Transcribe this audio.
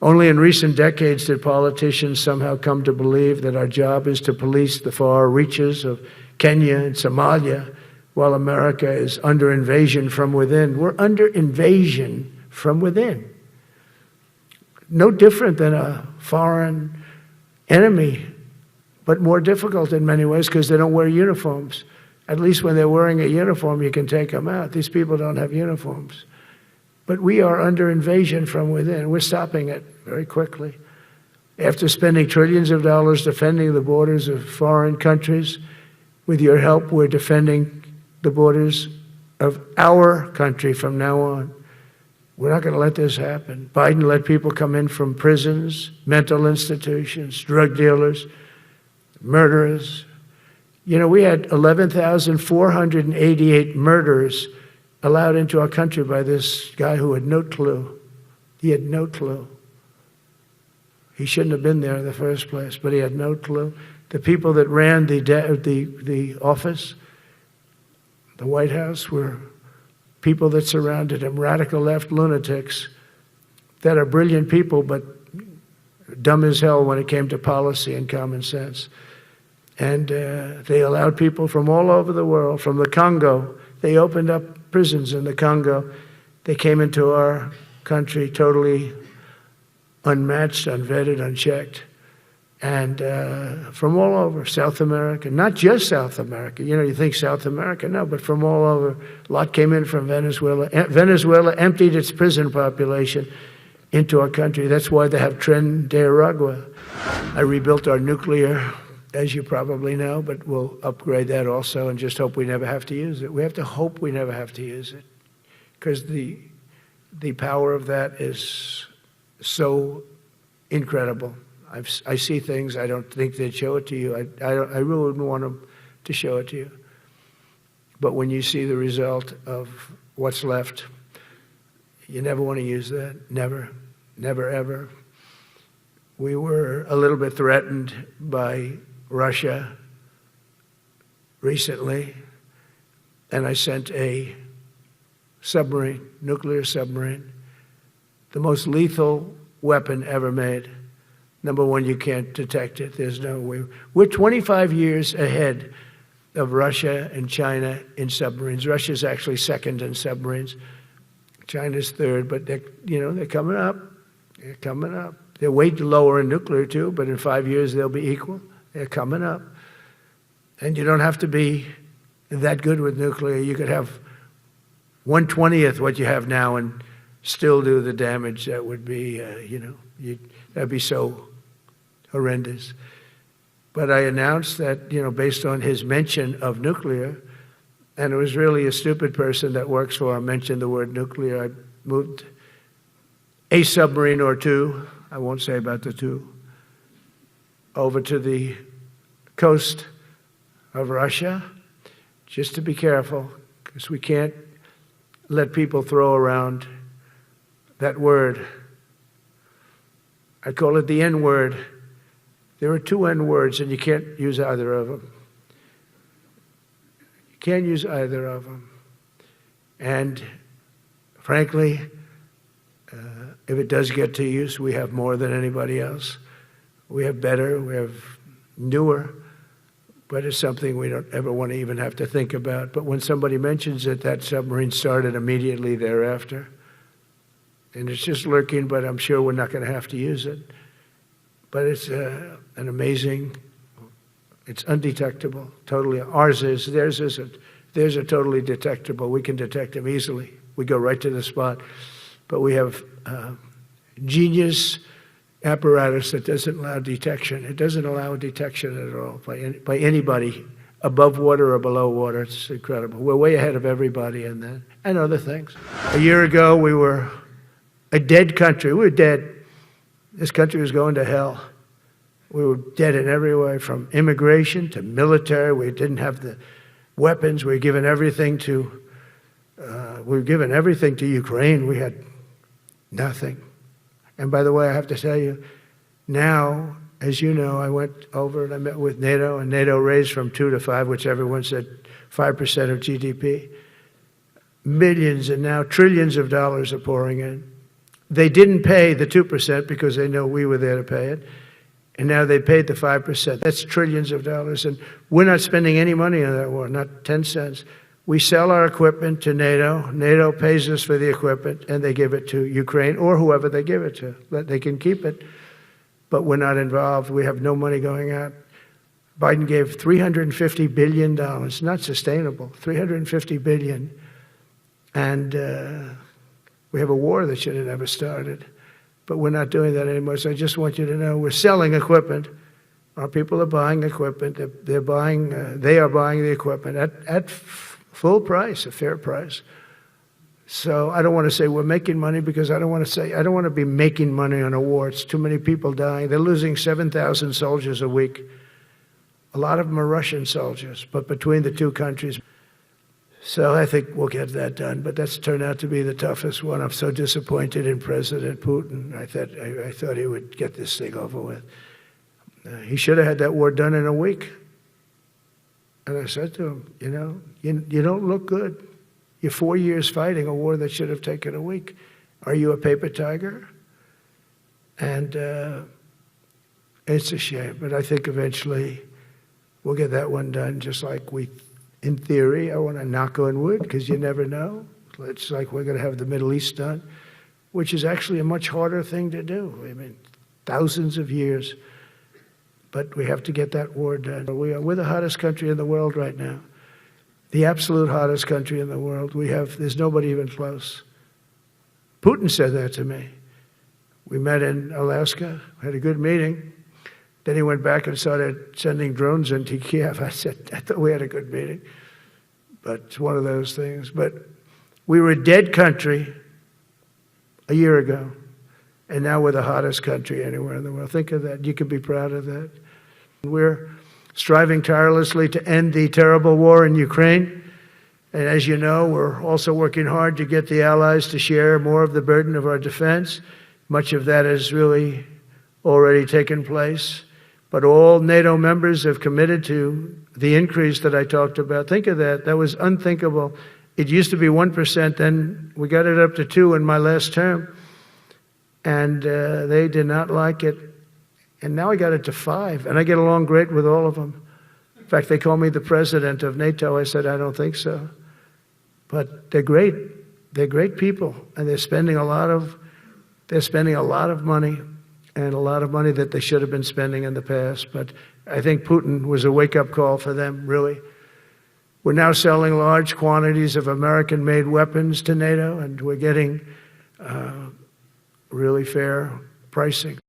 Only in recent decades did politicians somehow come to believe that our job is to police the far reaches of Kenya and Somalia, while America is under invasion from within. We're under invasion from within. No different than a foreign enemy, but more difficult in many ways because they don't wear uniforms. At least when they're wearing a uniform, you can take them out. These people don't have uniforms. But we are under invasion from within. We're stopping it very quickly. After spending trillions of dollars defending the borders of foreign countries, with your help, we're defending the borders of our country from now on. We're not going to let this happen. Biden let people come in from prisons, mental institutions, drug dealers, murderers. You know, we had 11,488 murders allowed into our country by this guy who had no clue. He had no clue. He shouldn't have been there in the first place, but he had no clue. The people that ran the office, the White House, were people that surrounded him, radical left lunatics that are brilliant people, but dumb as hell when it came to policy and common sense. And they allowed people from all over the world, from the Congo. They opened up prisons in the Congo. They came into our country totally unmatched, unvetted, unchecked. And from all over, South America, not just South America. You know, you think South America, no, but from all over. A lot came in from Venezuela. Venezuela emptied its prison population into our country. That's why they have Tren de Aragua. I rebuilt our nuclear, as you probably know, but we'll upgrade that also and just hope we never have to use it. We have to hope we never have to use it because the power of that is so incredible. I see things, I don't think they'd show it to you. I really wouldn't want them to show it to you. But when you see the result of what's left, you never want to use that. Never, never, ever. We were a little bit threatened by Russia recently, and I sent a submarine, nuclear submarine, the most lethal weapon ever made. Number one, you can't detect it. There's no way. We're 25 years ahead of Russia and China in submarines. Russia's actually second in submarines. China's third, but they're coming up. They're coming up. They're way lower in nuclear too, but in 5 years they'll be equal. They're coming up. And you don't have to be that good with nuclear. You could have 1/20th what you have now and still do the damage. That would be, that'd be so horrendous. But I announced that, based on his mention of nuclear, and it was really a stupid person that works for him mentioned the word nuclear, I moved a submarine or two, I won't say about the two, over to the coast of Russia, just to be careful, because we can't let people throw around that word. I call it the N-word. There are two N-words, and you can't use either of them. You can't use either of them. And frankly, if it does get to use, we have more than anybody else. We have better, we have newer, but it's something we don't ever want to even have to think about. But when somebody mentions it, that submarine started immediately thereafter. And it's just lurking, but I'm sure we're not going to have to use it. But it's an amazing, it's undetectable, totally. Ours is, theirs isn't. Theirs are totally detectable. We can detect them easily. We go right to the spot. But we have genius apparatus that doesn't allow detection. It doesn't allow detection at all by anybody above water or below water. It's incredible. We're way ahead of everybody in that and other things. A year ago, we were a dead country. We were dead. This country was going to hell. We were dead in every way, from immigration to military. We didn't have the weapons. We were giving everything to Ukraine. We had nothing. And by the way, I have to tell you, now, as you know, I went over and I met with NATO, and NATO raised from 2 to 5, which everyone said 5% of GDP. Millions and now trillions of dollars are pouring in. They didn't pay the 2% because they know we were there to pay it. And now they paid the 5%. That's trillions of dollars. And we're not spending any money on that war, not 10 cents. We sell our equipment to NATO. NATO pays us for the equipment, and they give it to Ukraine or whoever they give it to. They can keep it, but we're not involved. We have no money going out. Biden gave $350 billion. Not sustainable, $350 billion. And we have a war that should have never started. But we're not doing that anymore. So I just want you to know we're selling equipment. Our people are buying equipment. They are buying the equipment at full price, a fair price. So I don't want to say we're making money because I don't want to be making money on a war. It's too many people dying. They're losing 7,000 soldiers a week. A lot of them are Russian soldiers, but between the two countries. So I think we'll get that done, but that's turned out to be the toughest one. I'm so disappointed in President Putin. I thought he would get this thing over with. He should have had that war done in a week. And I said to him, you don't look good. You're 4 years fighting a war that should have taken a week. Are you a paper tiger? And it's a shame, but I think eventually we'll get that one done, just like in theory, I want to knock on wood, because you never know. It's like we're going to have the Middle East done, which is actually a much harder thing to do. I mean, thousands of years. But we have to get that war done. We're the hottest country in the world right now. The absolute hottest country in the world. There's nobody even close. Putin said that to me. We met in Alaska, had a good meeting. Then he went back and started sending drones into Kiev. I thought we had a good meeting. But it's one of those things. But we were a dead country a year ago. And now we're the hottest country anywhere in the world. Think of that. You can be proud of that. We're striving tirelessly to end the terrible war in Ukraine. And as you know, we're also working hard to get the allies to share more of the burden of our defense. Much of that has really already taken place. But all NATO members have committed to the increase that I talked about. Think of that. That was unthinkable. It used to be 1%, then we got it up to 2% in my last term. And they did not like it. And now I got it to 5%, and I get along great with all of them. In fact, they call me the president of NATO. I said, I don't think so. But they're great. They're great people, and they're spending a lot of money, and a lot of money that they should have been spending in the past. But I think Putin was a wake-up call for them, really. We're now selling large quantities of American-made weapons to NATO, and we're getting really fair pricing.